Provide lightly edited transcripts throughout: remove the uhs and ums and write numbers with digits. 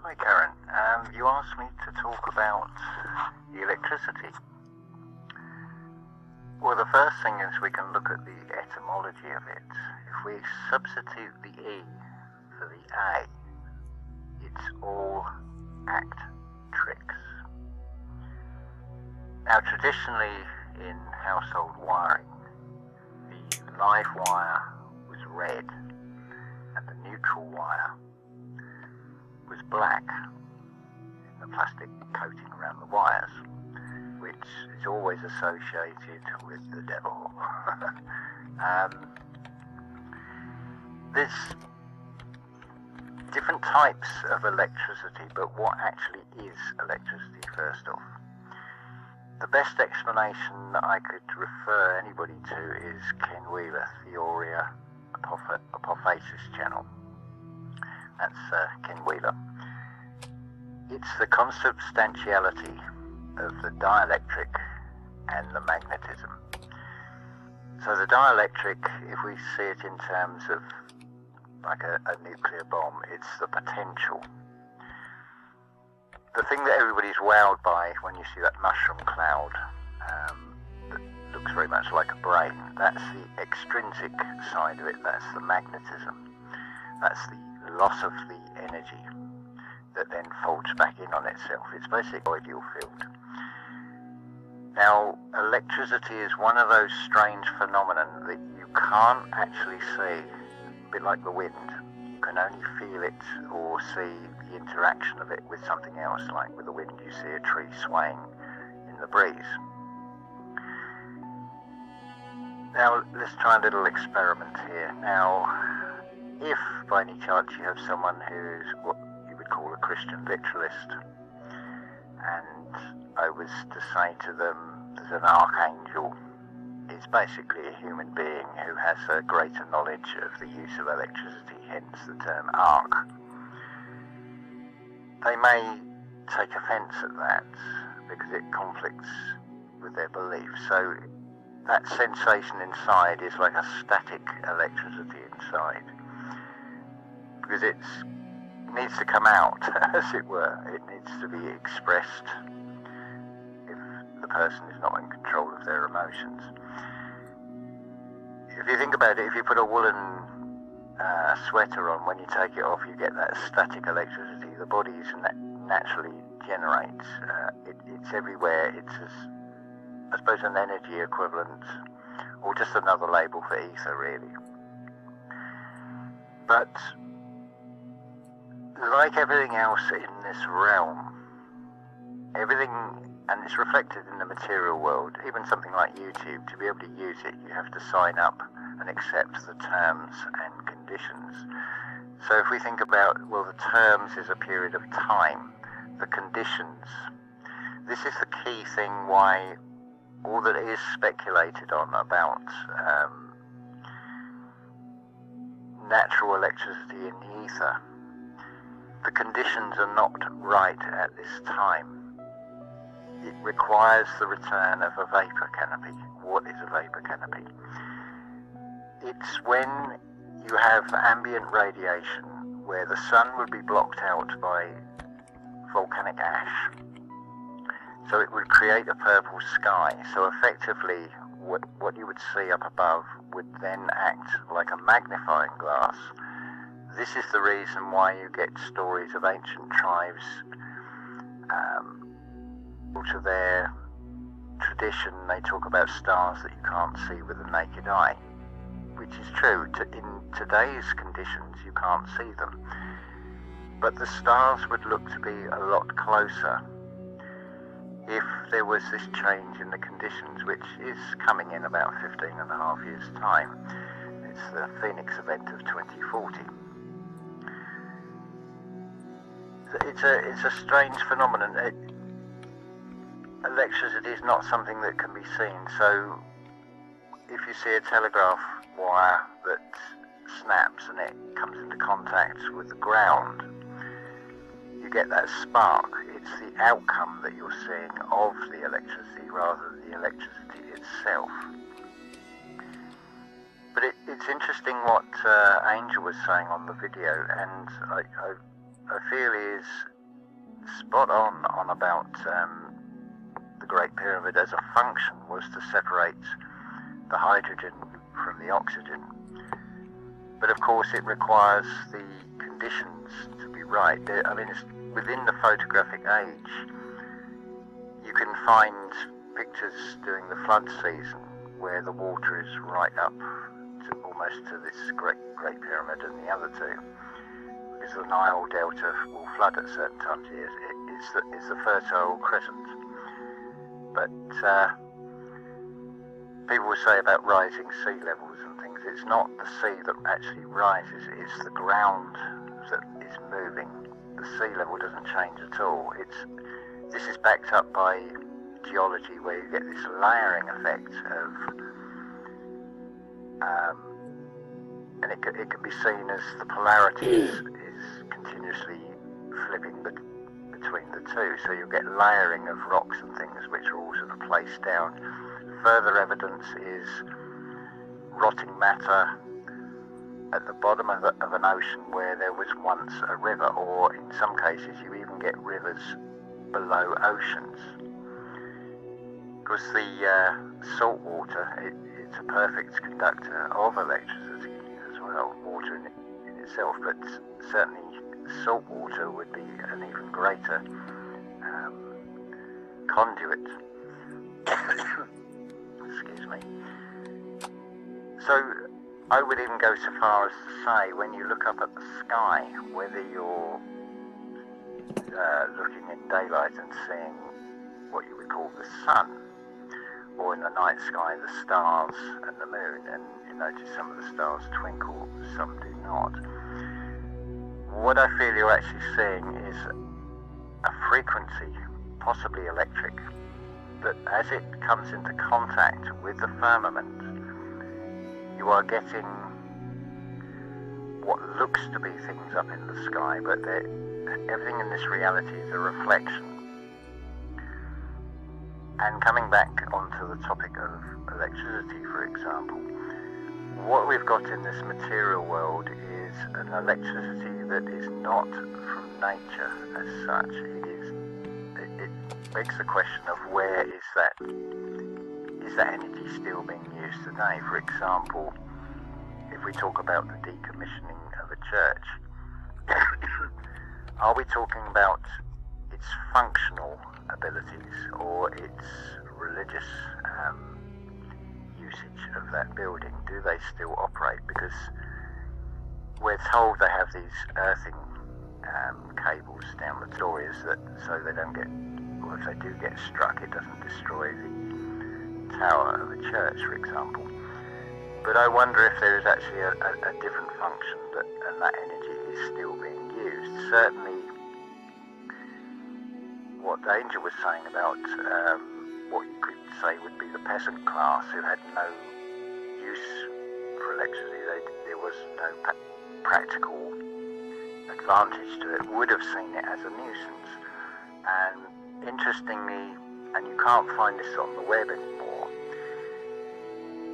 Hi Karen, you asked me to talk about the electricity. Well, the first thing is we can look at the etymology of it. If we substitute the E for the A, it's all act tricks. Now traditionally in household wiring, the live wire was red and the neutral wire was black in the plastic coating around the wires, which is always associated with the devil. There's different types of electricity, but what actually is electricity first off? The best explanation that I could refer anybody to is Ken Wheeler, Theoria Apophasis Channel. That's Ken Wheeler. It's the consubstantiality of the dielectric and the magnetism. So the dielectric, if we see it in terms of like a nuclear bomb, it's the potential. The thing that everybody's wowed by when you see that mushroom cloud that looks very much like a brain, that's the extrinsic side of it, that's the magnetism. That's the loss of the energy that then folds back in on itself. It's basically an ideal field. Now, electricity is one of those strange phenomena that you can't actually see, a bit like the wind. You can only feel it or see the interaction of it with something else, like with the wind you see a tree swaying in the breeze. Now, let's try a little experiment here. Now, if by any chance you have someone who's what you would call a Christian literalist, and I was to say to them, there's an archangel, it's basically a human being who has a greater knowledge of the use of electricity, hence the term arc. They may take offence at that because it conflicts with their beliefs. So that sensation inside is like a static electricity inside, because it needs to come out, as it were. It needs to be expressed if the person is not in control of their emotions. If you think about it, if you put a woolen sweater on, when you take it off, you get that static electricity. The body naturally generates. It's everywhere. It's, I suppose, an energy equivalent, or just another label for ether, really. But like everything else in this realm, everything, and it's reflected in the material world, even something like YouTube, to be able to use it, you have to sign up and accept the terms and conditions. So if we think about, well, the terms is a period of time, the conditions, this is the key thing why all that is speculated on about natural electricity in the ether, the conditions are not right at this time. It requires the return of a vapor canopy. What is a vapor canopy? It's when you have ambient radiation where the sun would be blocked out by volcanic ash. So it would create a purple sky. So effectively, what you would see up above would then act like a magnifying glass. This is the reason why you get stories of ancient tribes, to their tradition, they talk about stars that you can't see with the naked eye, which is true. In today's conditions, you can't see them. But the stars would look to be a lot closer if there was this change in the conditions, which is coming in about 15 and a half years' time. It's the Phoenix event of 2040. It's a strange phenomenon. Electricity is not something that can be seen. So if you see a telegraph wire that snaps and it comes into contact with the ground, you get that spark. It's the outcome that you're seeing of the electricity rather than the electricity itself. But it's interesting what Angel was saying on the video, and I I feel is spot on about the Great Pyramid as a function was to separate the hydrogen from the oxygen. But of course it requires the conditions to be right. I mean, it's within the photographic age. You can find pictures during the flood season where the water is right up to almost to this Great Pyramid and the other two, because the Nile Delta will flood at certain times of year. It's the Fertile Crescent. But people will say about rising sea levels and things, it's not the sea that actually rises, it's the ground that is moving. The sea level doesn't change at all. This is backed up by geology, where you get this layering effect of, and it can be seen as the polarity is continuously flipping between the two, so you get layering of rocks and things which are all sort of placed down. Further evidence is rotting matter at the bottom of an ocean where there was once a river, or in some cases you even get rivers below oceans. Because the salt water, it's a perfect conductor of electricity as well, water in itself, but certainly salt water would be an even greater conduit. Excuse me. So I would even go so far as to say, when you look up at the sky, whether you're looking in daylight and seeing what you would call the sun, or in the night sky the stars and the moon, and you notice some of the stars twinkle, some do not. What I feel you're actually seeing is a frequency, possibly electric, that as it comes into contact with the firmament, you are getting what looks to be things up in the sky, but everything in this reality is a reflection. And coming back onto the topic of electricity, for example, what we've got in this material world is an electricity that is not from nature as such. It begs the question of where is that energy still being used today? For example, if we talk about the decommissioning of a church, are we talking about its functional abilities or its religious usage of that building? Do they still operate? Because we're told they have these earthing cables down the stories, that so they don't get, or if they do get struck, it doesn't destroy the tower of a church, for example. But I wonder if there is actually a different function, and that energy is still being used. Certainly what Danger was saying about what you could say would be the peasant class who had no use for electricity, there was no practical advantage to it, would have seen it as a nuisance. And interestingly, and you can't find this on the web anymore,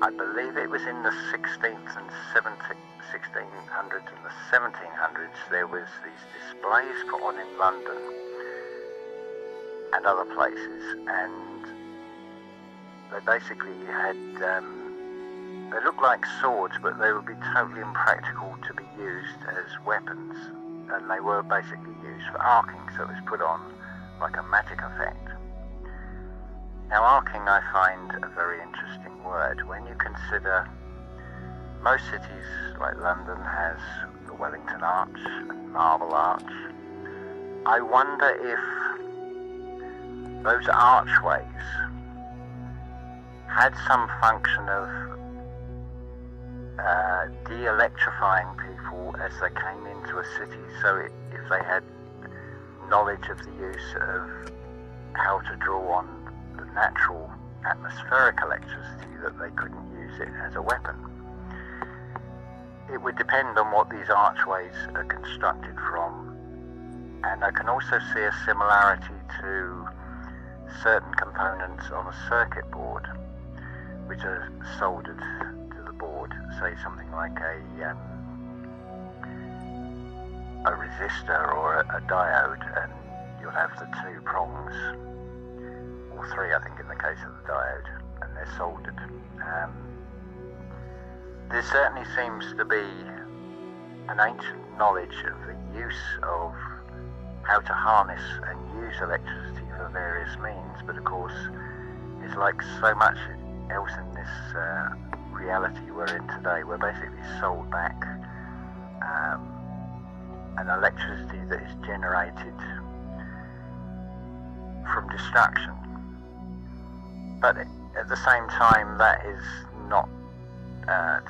I believe it was in the 16th and 1600s and the 1700s, there was these displays put on in London and other places, and they basically had, they looked like swords, but they would be totally impractical to be used as weapons, and they were basically used for arcing, so it was put on like a magic effect. Now, arcing I find a very interesting word. When you consider most cities like London has the Wellington Arch and Marble Arch, I wonder if those archways had some function of de-electrifying people as they came into a city, so if they had knowledge of the use of how to draw on the natural atmospheric electricity, that they couldn't use it as a weapon. It would depend on what these archways are constructed from, and I can also see a similarity to certain components on a circuit board which are soldered to the board, say something like a a resistor or a diode, and you'll have the two prongs, or three I think in the case of the diode, and they're soldered. There certainly seems to be an ancient knowledge of the use of how to harness and use electricity for various means, but of course it's like so much else in this reality we're in today. We're basically sold back an electricity that is generated from destruction, but at the same time that is not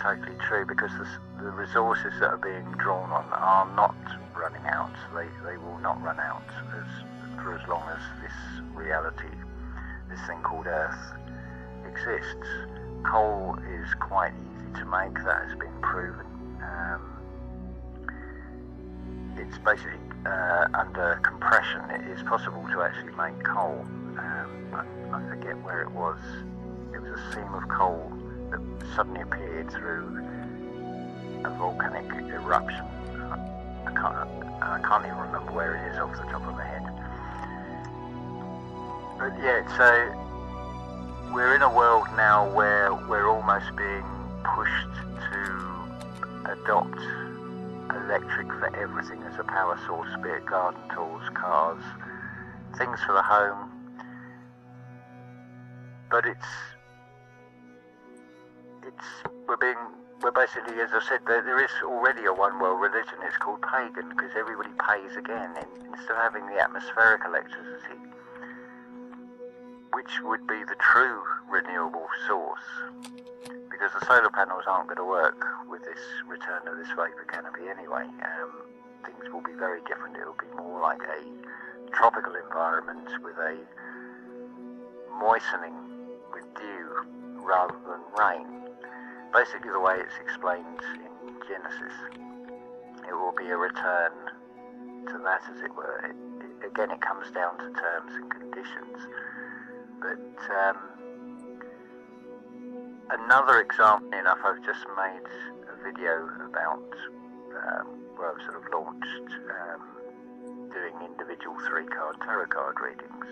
totally true, because the resources that are being drawn on are not running out. They will not run out for as long as this reality, this thing called Earth, exists. Coal is quite easy to make, that has been proven. It's basically under compression. It is possible to actually make coal. I forget where it was. It was a seam of coal that suddenly appeared through a volcanic eruption. I can't even remember where it is off the top of my head. But yeah, so we're in a world now where we're almost being pushed to adopt electric for everything as a power source, be it garden tools, cars, things for the home. But we're basically, as I said, there is already a one world religion. It's called pagan, because everybody pays again instead of having the atmospheric electricity, which would be the true renewable source, because the solar panels aren't going to work with this return of this vapor canopy anyway. Things will be very different. It will be more like a tropical environment with a moistening with dew rather than rain. Basically the way it's explained in Genesis, it will be a return to that, as it were. Again, it comes down to terms and conditions. But another example enough, I've just made a video about where I've sort of launched doing individual 3-card tarot card readings.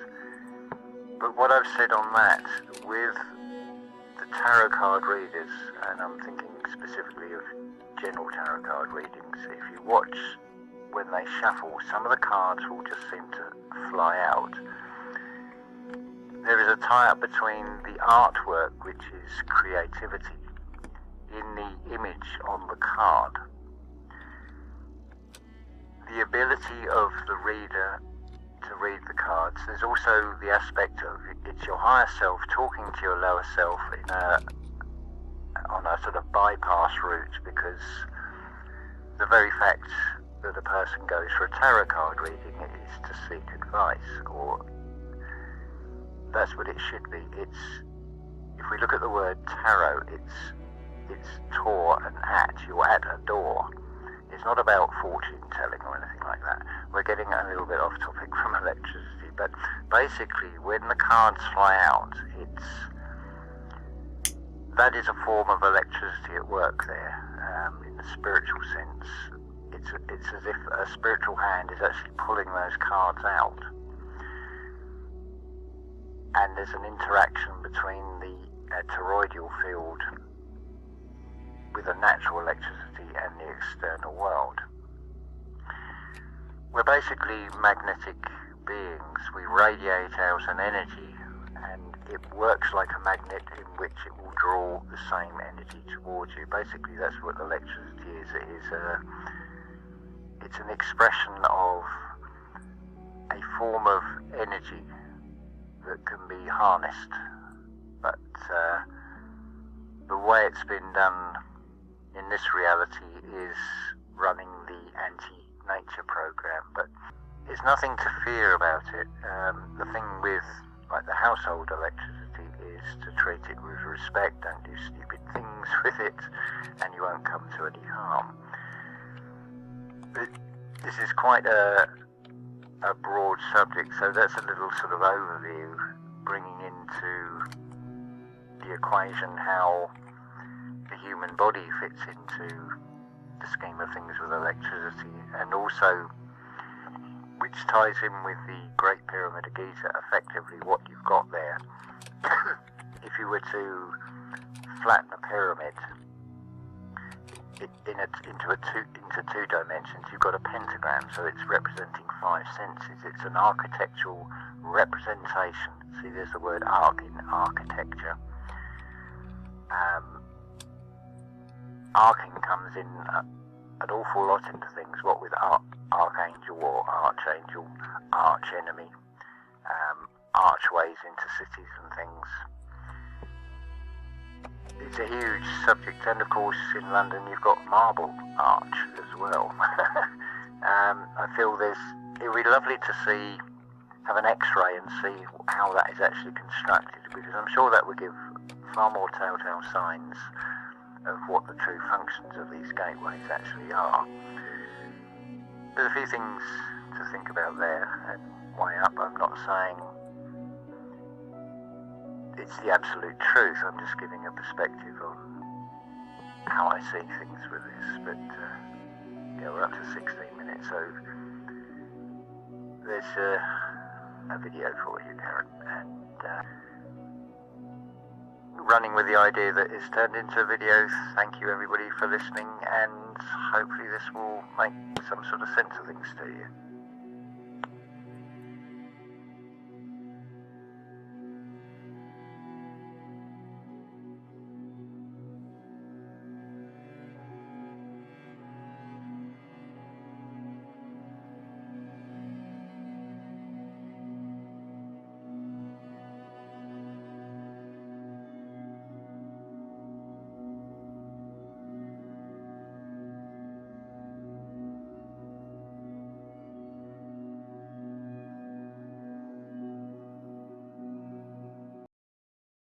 But what I've said on that, with the tarot card readers, and I'm thinking specifically of general tarot card readings, if you watch when they shuffle, some of the cards will just seem to fly out. There is a tie-up between the artwork, which is creativity, in the image on the card, the ability of the reader to read the cards. There's also the aspect of it's your higher self talking to your lower self on a sort of bypass route, because the very fact that a person goes for a tarot card reading is to seek advice, or that's what it should be. If we look at the word tarot, it's tor and at. You're at a door. It's not about fortune telling or anything like that. We're getting a little bit off topic from electricity, but basically when the cards fly out, that is a form of electricity at work there. In the spiritual sense, it's as if a spiritual hand is actually pulling those cards out, and there's an interaction between the toroidal field with the natural electricity and the external world. We're basically magnetic beings. We radiate out an energy, and it works like a magnet in which it will draw the same energy towards you. Basically, that's what electricity is. It's an expression of a form of energy that can be harnessed, but the way it's been done in this reality is running the anti-nature program, but there's nothing to fear about it. The thing with like the household electricity is to treat it with respect. Don't do stupid things with it, and you won't come to any harm. But this is quite a broad subject, so that's a little sort of overview, bringing into the equation how the human body fits into the scheme of things with electricity, and also which ties in with the Great Pyramid of Giza. Effectively what you've got there, if you were to flatten a pyramid into two dimensions, you've got a pentagram, so it's representing 5 senses. It's an architectural representation. See, there's the word arc in architecture. Arcing comes in an awful lot into things, what with archangel or archangel, archenemy, archways into cities and things. It's a huge subject, and of course in London you've got Marble Arch as well. I feel it would be lovely to have an X-ray and see how that is actually constructed, because I'm sure that would give far more telltale signs of what the true functions of these gateways actually are. There's a few things to think about there, and way up. I'm not saying it's the absolute truth, I'm just giving a perspective on how I see things with this. But yeah, we're up to 16 minutes, so there's a video for you, Karen, and running with the idea that it's turned into a video. Thank you everybody for listening, and hopefully this will make some sort of sense of things to you.